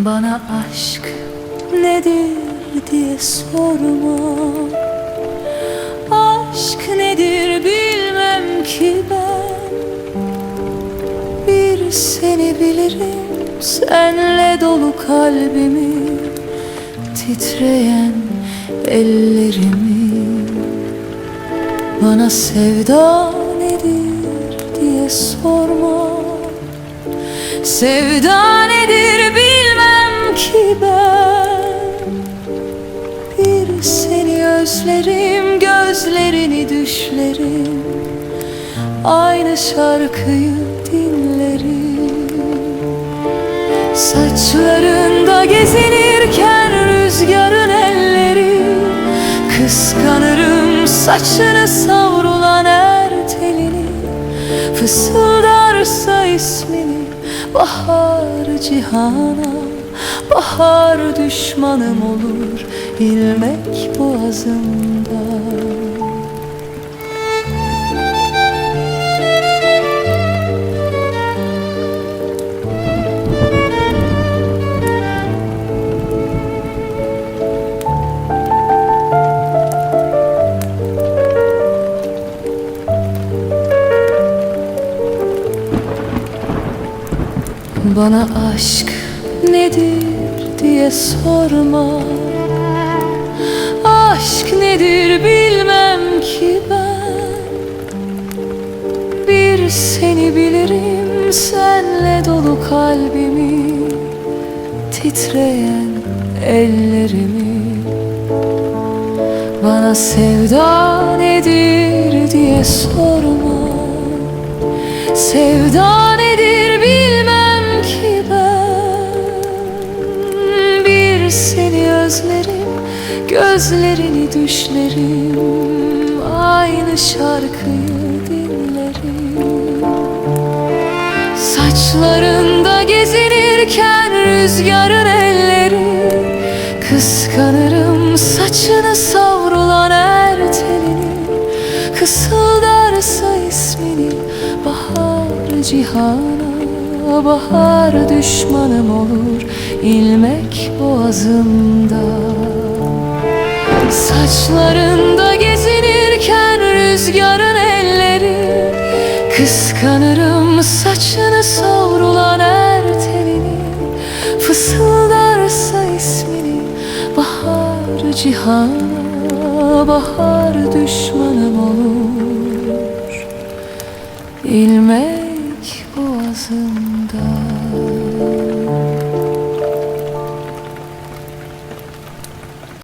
Bana aşk nedir diye sorma. Aşk nedir bilmem ki ben. Bir seni bilirim, senle dolu kalbimi, titreyen ellerimi. Bana sevda nedir diye sorma. Sevda nedir bilmem ki ben. Bir seni özlerim, gözlerini düşlerim, aynı şarkıyı dinlerim. Saçlarında gezinirken rüzgarın elleri, kıskanırım saçını savrulan her telini. Fısıldarsa ismini bahar cihana, bahar düşmanım olur ilmek boğazımda. Bana aşk nedir diye sorma. Aşk nedir bilmem ki ben. Bir seni bilirim, senle dolu kalbimi, titreyen ellerimi. Bana sevda nedir diye sorma. Sevda nedir bilmem ki ben. Bir seni özlerim, gözlerini düşlerim, aynı şarkıyı dinlerim. Saçlarında gezinirken rüzgarın elleri, kıskanırım saçını savrulan her telini. Kısıldarsa ismini bahar cihana, bahar düşmanım olur ilmek boğazımda. Saçlarında gezinirken rüzgarın elleri, kıskanırım saçını savrulan her telini. Fısıldarsa ismini bahar cihana, bahar düşmanım olur ilmek boğazımda.